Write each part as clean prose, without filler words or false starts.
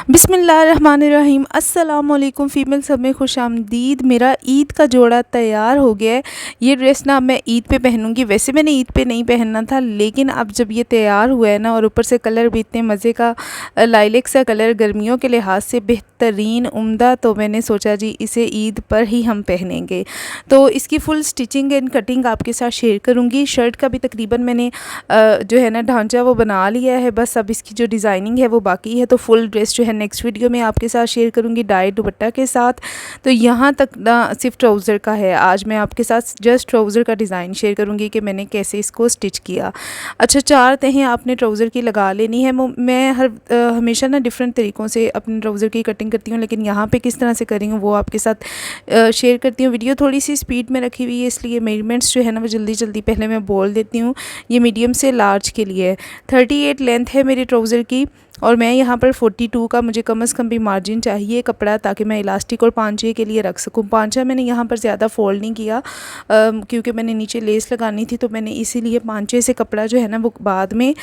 बिस्मिल्लाहिर्रहमानिर्रहीम अस्सलाम वालेकुम फ़ीमेल सब में खुशामदीद। मेरा ईद का जोड़ा तैयार हो गया है। ये ड्रेस ना अब मैं ईद पे पहनूंगी। वैसे मैंने ईद पे नहीं पहनना था, लेकिन अब जब ये तैयार हुआ है ना, और ऊपर से कलर भी इतने मज़े का लाइलेक सा कलर, गर्मियों के लिहाज से बेहतरीन उम्दा, तो मैंने सोचा जी इसे ईद पर ही हम पहनेंगे। तो इसकी फ़ुल स्टिचिंग एंड कटिंग आपके साथ शेयर करूँगी। शर्ट का भी तकरीबन मैंने जो है ना ढांचा वो बना लिया है, बस अब इसकी जो डिज़ाइनिंग है वो बाकी है। तो फुल ड्रेस जो है नेक्स्ट वीडियो में आपके साथ शेयर करूँगी डाई दुपट्टा के साथ। तो यहाँ तक ना सिर्फ ट्राउज़र का है। आज मैं आपके साथ जस्ट ट्राउज़र का डिज़ाइन शेयर करूँगी कि मैंने कैसे इसको स्टिच किया। अच्छा, 4 तहें आपने ट्राउज़र की लगा लेनी है। मैं हमेशा ना डिफरेंट तरीक़ों से अपने ट्राउज़र की कटिंग करती हूँ, लेकिन यहाँ पे किस तरह से करी हूँ वो आपके साथ शेयर करती हूँ। वीडियो थोड़ी सी स्पीड में रखी हुई है, इसलिए मेजरमेंट्स जो है ना वो जल्दी पहले मैं बोल देती हूँ। ये मीडियम से लार्ज के लिए है। 38 लेंथ है मेरी ट्राउज़र की, और मैं यहाँ पर 42 का मुझे कम से कम भी मार्जिन चाहिए कपड़ा, ताकि मैं इलास्टिक और पांचे के लिए रख सकूँ। पांचा मैंने यहाँ पर ज़्यादा फोल्ड नहीं किया क्योंकि मैंने नीचे लेस लगानी थी, तो मैंने इसीलिए पांचे से कपड़ा जो है ना वो बाद में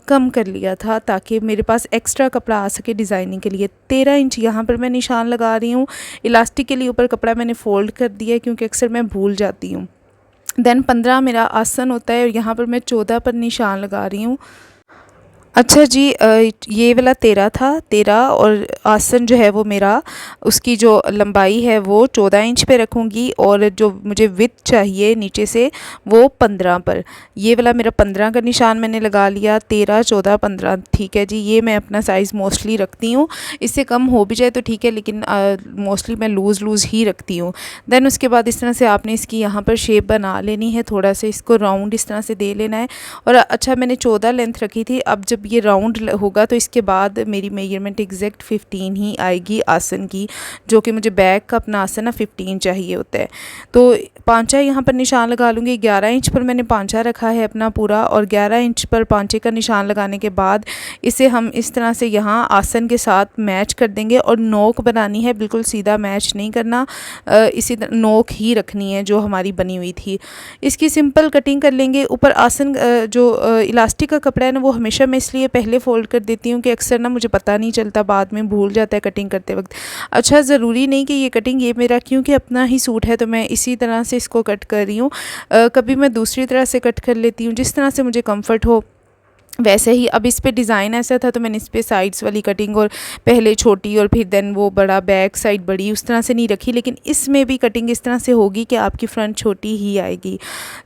कम कर लिया था, ताकि मेरे पास एक्स्ट्रा कपड़ा आ सके डिज़ाइनिंग के लिए। 13 इंच यहाँ पर मैं निशान लगा रही हूँ। इलास्टिक के लिए ऊपर कपड़ा मैंने फ़ोल्ड कर दिया है, क्योंकि अक्सर मैं भूल जाती हूँ। देन 15 मेरा आसन होता है, और यहाँ पर मैं 14 पर निशान लगा रही हूँ। अच्छा जी, ये वाला 13 था, 13, और आसन जो है वो मेरा, उसकी जो लंबाई है वो 14 इंच पे रखूँगी, और जो मुझे विड्थ चाहिए नीचे से वो 15 पर। ये वाला मेरा 15 का निशान मैंने लगा लिया। 13, 14, 15, ठीक है जी। ये मैं अपना साइज़ मोस्टली रखती हूँ। इससे कम हो भी जाए तो ठीक है, लेकिन मोस्टली मैं लूज़ ही रखती हूँ। देन उसके बाद इस तरह से आपने इसकी यहाँ पर शेप बना लेनी है, थोड़ा सा इसको राउंड इस तरह से दे लेना है। और अच्छा, मैंने 14 लेंथ रखी थी। अब जब ये राउंड होगा तो इसके बाद मेरी मेजरमेंट एग्जैक्ट 15 ही आएगी आसन की, जो कि मुझे बैक का अपना आसन ना 15 चाहिए होता है। तो पांचा यहाँ पर निशान लगा लूँगी। 11 इंच पर मैंने पांचा रखा है अपना पूरा, और 11 इंच पर पांचे का निशान लगाने के बाद इसे हम इस तरह से यहाँ आसन के साथ मैच कर देंगे। और नोक बनानी है, बिल्कुल सीधा मैच नहीं करना, इसी तरह नोक ही रखनी है जो हमारी बनी हुई थी। इसकी सिंपल कटिंग कर लेंगे। ऊपर आसन जो इलास्टिक का कपड़ा है ना, वो हमेशा मैं इसलिए पहले फ़ोल्ड कर देती हूँ कि अक्सर ना मुझे पता नहीं चलता, बाद में भूल जाता है कटिंग करते वक्त। अच्छा, ज़रूरी नहीं कि ये कटिंग, ये मेरा क्योंकि अपना ही सूट है तो मैं इसी तरह से इसको कट कर रही हूँ। कभी मैं दूसरी तरह से कट कर लेती हूँ, जिस तरह से मुझे कम्फ़र्ट हो वैसे ही। अब इस पे डिज़ाइन ऐसा था, तो मैंने इस पे साइड्स वाली कटिंग, और पहले छोटी और फिर देन वो बड़ा, बैक साइड बड़ी, उस तरह से नहीं रखी। लेकिन इसमें भी कटिंग इस तरह से होगी कि आपकी फ्रंट छोटी ही आएगी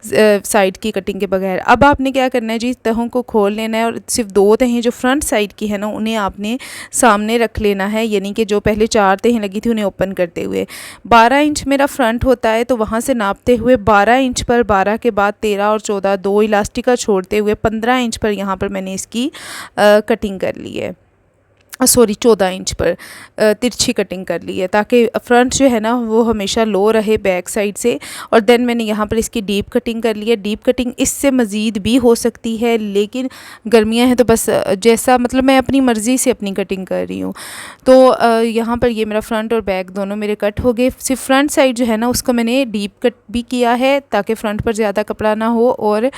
साइड की कटिंग के बगैर। अब आपने क्या करना है जी, तहों को खोल लेना है, और सिर्फ 2 तहें जो फ्रंट साइड की है ना उन्हें आपने सामने रख लेना है, यानी कि जो पहले 4 तहें लगी थी उन्हें ओपन करते हुए। 12 इंच मेरा फ्रंट होता है, तो वहाँ से नापते हुए 12 इंच पर, 12 के बाद 13 और 14, 2 इलास्टिक का छोड़ते हुए 15 इंच पर यहाँ पर मैंने इसकी कटिंग कर ली है। सॉरी, 14 इंच पर तिरछी कटिंग कर ली है, ताकि फ्रंट जो है ना वो हमेशा लो रहे बैक साइड से। और देन मैंने यहाँ पर इसकी डीप कटिंग कर ली है। डीप कटिंग इससे मज़ीद भी हो सकती है, लेकिन गर्मियाँ हैं तो बस जैसा, मतलब मैं अपनी मर्ज़ी से अपनी कटिंग कर रही हूँ। तो यहाँ पर ये मेरा फ्रंट और बैक दोनों मेरे कट हो गए। सिर्फ फ्रंट साइड जो है ना उसको मैंने डीप कट भी किया है, ताकि फ्रंट पर ज़्यादा कपड़ा ना हो, और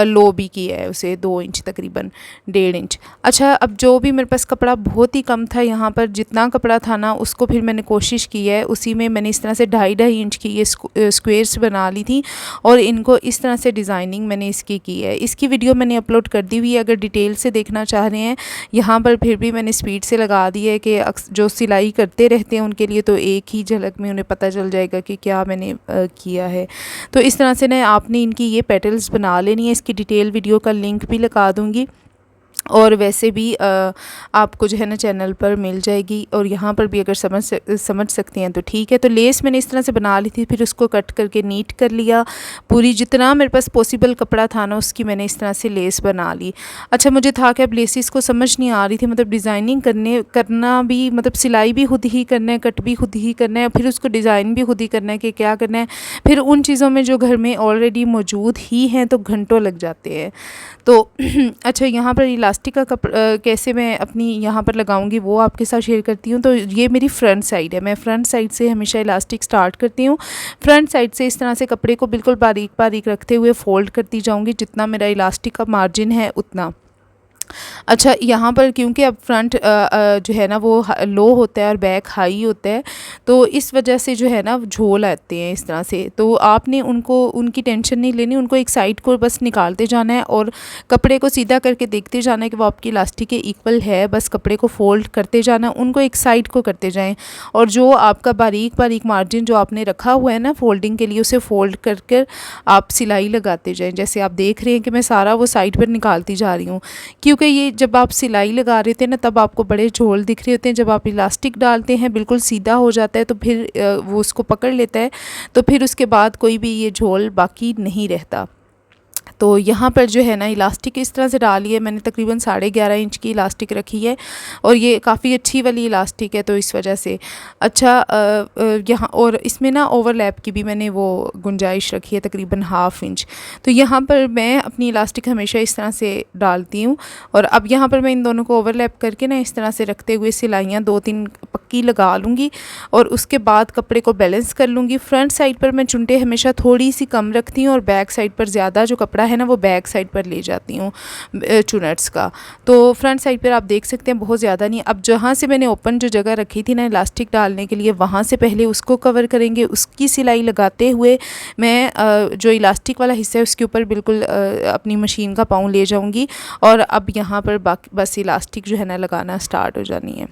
लो भी किया है उसे 2 इंच, तकरीबन 1.5 इंच। अच्छा, अब जो भी मेरे पास कपड़ा बहुत ही कम था, यहाँ पर जितना कपड़ा था ना उसको फिर मैंने कोशिश की है, उसी में मैंने इस तरह से 2.5 इंच की ये स्क्वेयर्स बना ली थी, और इनको इस तरह से डिज़ाइनिंग मैंने इसकी की है। इसकी वीडियो मैंने अपलोड कर दी हुई है, अगर डिटेल से देखना चाह रहे हैं। यहाँ पर फिर भी मैंने स्पीड से लगा दी है कि जो सिलाई करते रहते हैं उनके लिए तो एक ही झलक में उन्हें पता चल जाएगा कि क्या मैंने किया है। तो इस तरह से ना आपने इनकी ये पेटल्स बना लेनी है। इसकी डिटेल वीडियो का लिंक भी लगा दूँगी, और वैसे भी आपको जो है ना चैनल पर मिल जाएगी, और यहाँ पर भी अगर समझ सकती हैं तो ठीक है। तो लेस मैंने इस तरह से बना ली थी, फिर उसको कट करके नीट कर लिया। पूरी जितना मेरे पास पॉसिबल कपड़ा था ना उसकी मैंने इस तरह से लेस बना ली। अच्छा, मुझे था कि अब लेसिस को समझ नहीं आ रही थी, मतलब डिज़ाइनिंग करना भी, मतलब सिलाई भी खुद ही करना है, कट भी खुद ही करना है, फिर उसको डिज़ाइन भी खुद ही करना है कि क्या करना है। फिर उन चीज़ों में जो घर में ऑलरेडी मौजूद ही हैं तो घंटों लग जाते हैं। तो अच्छा, यहाँ पर इलास्टिक का कपड़ा कैसे मैं अपनी यहाँ पर लगाऊंगी वो आपके साथ शेयर करती हूँ। तो ये मेरी फ्रंट साइड है, मैं फ्रंट साइड से हमेशा इलास्टिक स्टार्ट करती हूँ। फ्रंट साइड से इस तरह से कपड़े को बिल्कुल बारीक बारीक रखते हुए फ़ोल्ड करती जाऊँगी, जितना मेरा इलास्टिक का मार्जिन है उतना। अच्छा, यहाँ पर क्योंकि अब फ्रंट जो है ना वो लो होता है और बैक हाई होता है, तो इस वजह से जो है ना झोल आते हैं इस तरह से। तो आपने उनको उनकी टेंशन नहीं लेनी, उनको एक साइड को बस निकालते जाना है और कपड़े को सीधा करके देखते जाना है कि वो आपकी इलास्टिक के इक्वल है। बस कपड़े को फ़ोल्ड करते जाना, उनको एक साइड को करते जाएँ और जो आपका बारीक बारीक मार्जिन जो आपने रखा हुआ है ना फ़ोल्डिंग के लिए, उसे फ़ोल्ड कर कर आप सिलाई लगाते जाएँ। जैसे आप देख रहे हैं कि मैं सारा वो साइड पर निकालती जा रही हूँ, क्योंकि ये जब आप सिलाई लगा रहे थे ना तब आपको बड़े झोल दिख रहे होते हैं। जब आप इलास्टिक डालते हैं बिल्कुल सीधा हो जाता है, तो फिर वो उसको पकड़ लेता है, तो फिर उसके बाद कोई भी ये झोल बाकी नहीं रहता। तो यहाँ पर जो है ना इलास्टिक इस तरह से डाली है मैंने, तकरीबन 11.5 इंच की इलास्टिक रखी है और ये काफ़ी अच्छी वाली इलास्टिक है, तो इस वजह से अच्छा यहाँ और इसमें ना ओवरलैप की भी मैंने वो गुंजाइश रखी है तकरीबन 1/2 इंच। तो यहाँ पर मैं अपनी इलास्टिक हमेशा इस तरह से डालती हूँ और अब यहाँ पर मैं इन दोनों को ओवरलैप करके ना इस तरह से रखते हुए सिलाइयाँ 2-3 पक्की लगा लूँगी और उसके बाद कपड़े को बैलेंस कर लूँगी। फ्रंट साइड पर मैं चुनटे हमेशा थोड़ी सी कम रखती हूँ और बैक साइड पर ज़्यादा जो कपड़ा है ना वो बैक साइड पर ले जाती हूँ चुनट्स का। तो फ्रंट साइड पर आप देख सकते हैं बहुत ज़्यादा नहीं। अब जहाँ से मैंने ओपन जो जगह रखी थी ना इलास्टिक डालने के लिए, वहाँ से पहले उसको कवर करेंगे, उसकी सिलाई लगाते हुए मैं जो इलास्टिक वाला हिस्सा है उसके ऊपर बिल्कुल अपनी मशीन का पाँव ले जाऊँगी और अब यहाँ पर बाकी बस इलास्टिक जो है ना लगाना स्टार्ट हो जानी है।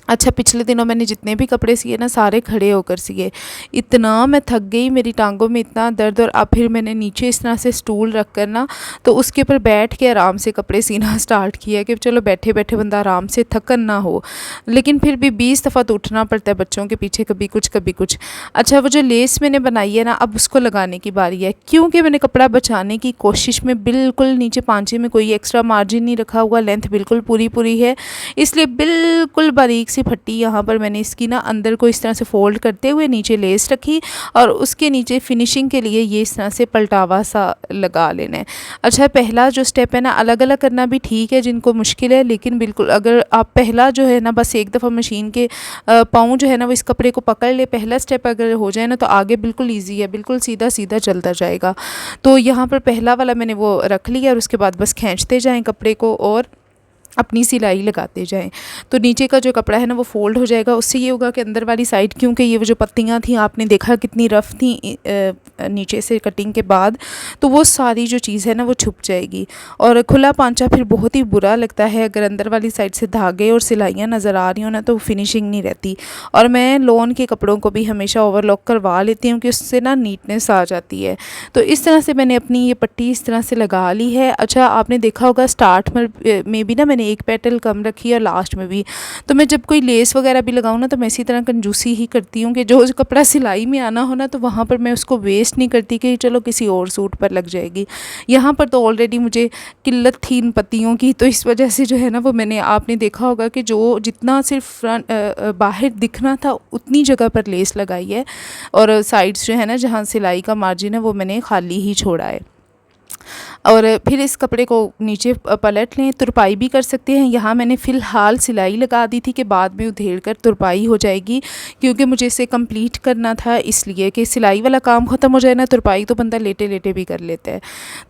अच्छा, पिछले दिनों मैंने जितने भी कपड़े सिए ना सारे खड़े होकर सिए। इतना मैं थक गई, मेरी टांगों में इतना दर्द, और अब फिर मैंने नीचे इस तरह से स्टूल रख कर ना तो उसके ऊपर बैठ के आराम से कपड़े सीना स्टार्ट किया कि चलो बैठे बैठे बंदा आराम से थकन ना हो। लेकिन फिर भी 20 दफ़ा तो उठना पड़ता है बच्चों के पीछे, कभी कुछ कभी कुछ। अच्छा, वो जो लेस मैंने बनाई है ना अब उसको लगाने की बारी है, क्योंकि मैंने कपड़ा बचाने की कोशिश में बिल्कुल नीचे पांचे में कोई एक्स्ट्रा मार्जिन नहीं रखा हुआ, लेंथ बिल्कुल पूरी पूरी है, इसलिए बिल्कुल बारीक सी फट्टी यहाँ पर मैंने इसकी ना अंदर को इस तरह से फोल्ड करते हुए नीचे लेस रखी और उसके नीचे फिनिशिंग के लिए ये इस तरह से पलटावा सा लगा लेना है। अच्छा, पहला जो स्टेप है ना अलग अलग करना भी ठीक है जिनको मुश्किल है, लेकिन बिल्कुल अगर आप पहला जो है ना बस एक दफ़ा मशीन के पाँव जो है ना वो इस कपड़े को पकड़ ले, पहला स्टेप अगर हो जाए ना तो आगे बिल्कुल ईजी है, बिल्कुल सीधा सीधा चलता जाएगा। तो यहाँ पर पहला वाला मैंने वो रख लिया और उसके बाद बस खींचते जाएँ कपड़े को और अपनी सिलाई लगाते जाएं। तो नीचे का जो कपड़ा है ना वो फ़ोल्ड हो जाएगा। उससे ये होगा कि अंदर वाली साइड, क्योंकि ये वो जो पत्तियां थी आपने देखा कितनी रफ़ थी नीचे से कटिंग के बाद, तो वो सारी जो चीज़ है ना वो छुप जाएगी। और खुला पांचा फिर बहुत ही बुरा लगता है, अगर अंदर वाली साइड से धागे और सिलाइयाँ नज़र आ रही हो ना तो फिनिशिंग नहीं रहती। और मैं लोन के कपड़ों को भी हमेशा ओवरलॉक करवा लेती हूँ कि उससे ना नीटनेस आ जाती है। तो इस तरह से मैंने अपनी ये पट्टी इस तरह से लगा ली है। अच्छा, आपने देखा होगा स्टार्ट में भी ना मैंने एक पेटल कम रखी है और लास्ट में भी। तो मैं जब कोई लेस वगैरह भी लगाऊँ ना तो मैं इसी तरह कंजूसी ही करती हूँ कि जो कपड़ा सिलाई में आना हो ना तो वहाँ पर मैं उसको वेस्ट नहीं करती कि चलो किसी और सूट पर लग जाएगी। यहाँ पर तो ऑलरेडी मुझे किल्लत थी इन पत्तियों की, तो इस वजह से जो है ना वो मैंने आपने देखा होगा कि जो जितना सिर्फ फ्रंट बाहर दिखना था उतनी जगह पर लेस लगाई है और साइड्स जो है ना जहाँ सिलाई का मार्जिन है वो मैंने खाली ही छोड़ा है। और फिर इस कपड़े को नीचे पलट लें, तुरपाई भी कर सकते हैं। यहाँ मैंने फ़िलहाल सिलाई लगा दी थी कि बाद में उधेड़ कर तुरपाई हो जाएगी, क्योंकि मुझे इसे कंप्लीट करना था, इसलिए कि सिलाई वाला काम ख़त्म हो जाए ना तुरपाई तो बंदा लेटे लेटे भी कर लेता है।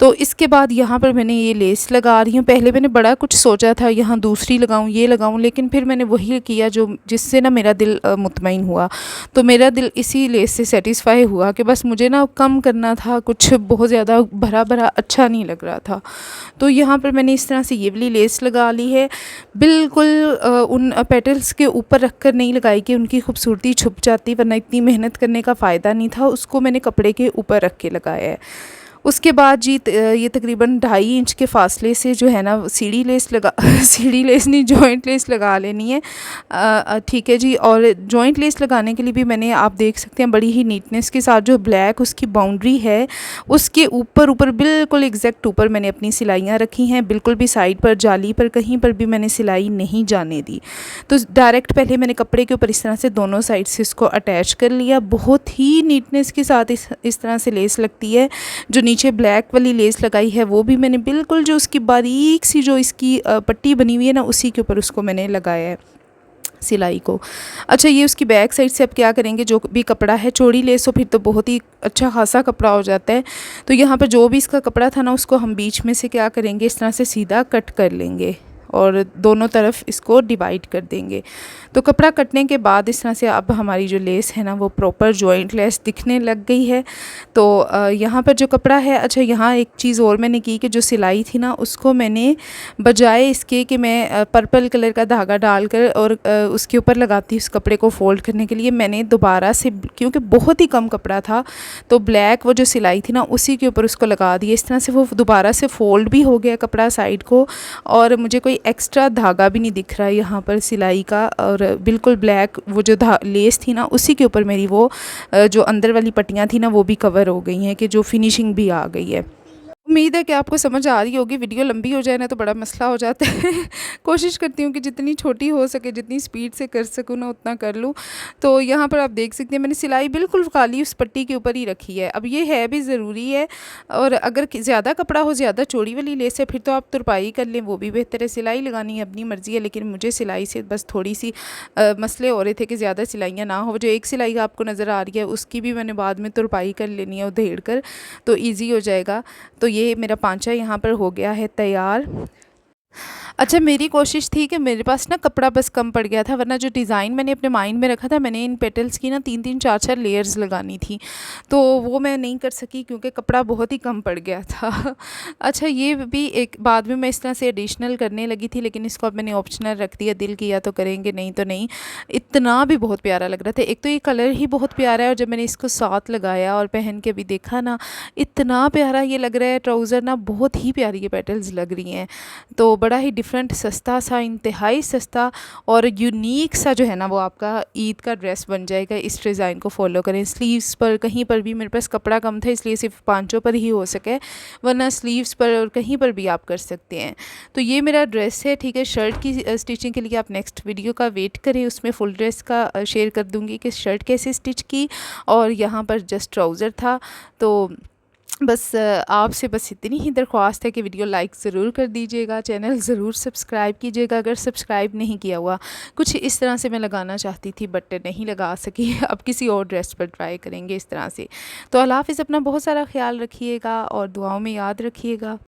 तो इसके बाद यहाँ पर मैंने ये लेस लगा रही हूँ। पहले मैंने बड़ा कुछ सोचा था यहाँ दूसरी लगाऊँ ये लगाऊँ, लेकिन फिर मैंने वही किया जो जिससे ना मेरा दिल मुतमईन हुआ। तो मेरा दिल इसी लेस से सेटिस्फाई हुआ कि बस मुझे ना कम करना था, कुछ बहुत ज़्यादा भरा भरा अच्छा नहीं लग रहा था। तो यहाँ पर मैंने इस तरह से ये वाली लेस लगा ली है, बिल्कुल उन पेटल्स के ऊपर रख कर नहीं लगाई कि उनकी खूबसूरती छुप जाती, वरना इतनी मेहनत करने का फ़ायदा नहीं था। उसको मैंने कपड़े के ऊपर रख के लगाया है। उसके बाद जी ये तकरीबन 2.5 इंच के फासले से जो है ना सीढ़ी लेस लगा सीढ़ी लेस नहीं जॉइंट लेस लगा लेनी है, ठीक है जी। और जॉइंट लेस लगाने के लिए भी मैंने आप देख सकते हैं बड़ी ही नीटनेस के साथ जो ब्लैक उसकी बाउंड्री है उसके ऊपर बिल्कुल एग्जैक्ट ऊपर मैंने अपनी सिलाइयाँ रखी हैं, बिल्कुल भी साइड पर जाली पर कहीं पर भी मैंने सिलाई नहीं जाने दी। तो डायरेक्ट पहले मैंने कपड़े के ऊपर इस तरह से दोनों साइड से इसको अटैच कर लिया। बहुत ही नीटनेस के साथ इस तरह से लेस लगती है। जो नीचे ब्लैक वाली लेस लगाई है वो भी मैंने बिल्कुल जो उसकी बारीक सी जो इसकी पट्टी बनी हुई है ना उसी के ऊपर उसको मैंने लगाया है। सिलाई को। अच्छा, ये उसकी बैक साइड से अब क्या करेंगे, जो भी कपड़ा है, चौड़ी लेस हो फिर तो बहुत ही अच्छा खासा कपड़ा हो जाता है। तो यहाँ पर जो भी इसका कपड़ा था ना, उसको हम बीच में से क्या करेंगे, इस तरह से सीधा कट कर लेंगे और दोनों तरफ इसको डिवाइड कर देंगे। तो कपड़ा कटने के बाद इस तरह से अब हमारी जो लेस है ना वो प्रॉपर जॉइंट लेस दिखने लग गई है। तो यहाँ पर जो कपड़ा है, अच्छा यहाँ एक चीज़ और मैंने की कि जो सिलाई थी ना उसको मैंने बजाय इसके कि मैं पर्पल कलर का धागा डालकर और उसके ऊपर लगाती उस कपड़े को फ़ोल्ड करने के लिए, मैंने दोबारा से, क्योंकि बहुत ही कम कपड़ा था, तो ब्लैक वो जो सिलाई थी ना उसी के ऊपर उसको लगा दिया। इस तरह से वो दोबारा से फ़ोल्ड भी हो गया कपड़ा साइड को, और मुझे कोई एक्स्ट्रा धागा भी नहीं दिख रहा है यहाँ पर सिलाई का, और बिल्कुल ब्लैक वो जो लेस थी ना उसी के ऊपर मेरी वो जो अंदर वाली पट्टियाँ थी ना वो भी कवर हो गई हैं, कि जो फिनिशिंग भी आ गई है। उम्मीद है कि आपको समझ आ रही होगी। वीडियो लंबी हो जाए ना तो बड़ा मसला हो जाता है। कोशिश करती हूँ कि जितनी छोटी हो सके, जितनी स्पीड से कर सकूँ ना उतना कर लूँ। तो यहाँ पर आप देख सकते हैं मैंने सिलाई बिल्कुल खाली उस पट्टी के ऊपर ही रखी है। अब ये है भी ज़रूरी है, और अगर ज़्यादा कपड़ा हो, ज़्यादा चौड़ी वाली लेस है, फिर तो आप तुरपाई कर लें, वो भी बेहतर है। सिलाई लगानी है अपनी मर्ज़ी है, लेकिन मुझे सिलाई से बस थोड़ी सी मसले हो रहे थे कि ज़्यादा सिलाइयाँ ना हो। जो एक सिलाई आपको नज़र आ रही है उसकी भी मैंने बाद में तुरपाई कर लेनी है उधेड़ कर, तो ईजी हो जाएगा। तो ये मेरा पांचा यहाँ पर हो गया है तैयार। अच्छा, मेरी कोशिश थी कि मेरे पास ना कपड़ा बस कम पड़ गया था, वरना जो डिज़ाइन मैंने अपने माइंड में रखा था, मैंने इन पेटल्स की ना 3-3 4-4 लेयर्स लगानी थी, तो वो मैं नहीं कर सकी क्योंकि कपड़ा बहुत ही कम पड़ गया था। अच्छा, ये भी एक बाद में मैं इस तरह से एडिशनल करने लगी थी, लेकिन इसको अब मैंने ऑप्शनल रख दिया, दिल किया तो करेंगे, नहीं तो नहीं। इतना भी बहुत प्यारा लग रहा था, एक तो ये कलर ही बहुत प्यारा है, और जब मैंने इसको साथ लगाया और पहन के भी देखा ना, इतना प्यारा ये लग रहा है ट्राउज़र ना, बहुत ही प्यारी ये पेटल्स लग रही हैं। तो बड़ा ही डिफरेंट, सस्ता सा, इंतहाई सस्ता और यूनिक सा जो है ना वो आपका ईद का ड्रेस बन जाएगा। इस डिज़ाइन को फॉलो करें। स्लीव्स पर कहीं पर भी, मेरे पास कपड़ा कम था इसलिए सिर्फ पांचों पर ही हो सके, वरना स्लीव्स पर और कहीं पर भी आप कर सकते हैं। तो ये मेरा ड्रेस है, ठीक है। शर्ट की स्टिचिंग के लिए आप नेक्स्ट वीडियो का वेट करें, उसमें फुल ड्रेस का शेयर कर दूँगी कि शर्ट कैसे स्टिच की, और यहाँ पर जस्ट ट्राउज़र था। तो बस आपसे बस इतनी ही दरख्वास्त है कि वीडियो लाइक ज़रूर कर दीजिएगा, चैनल ज़रूर सब्सक्राइब कीजिएगा अगर सब्सक्राइब नहीं किया हुआ। कुछ इस तरह से मैं लगाना चाहती थी बट नहीं लगा सकी। अब किसी और ड्रेस पर ट्राई करेंगे इस तरह से। तो अल्लाह हाफ़िज़, अपना बहुत सारा ख्याल रखिएगा और दुआओं में याद रखिएगा।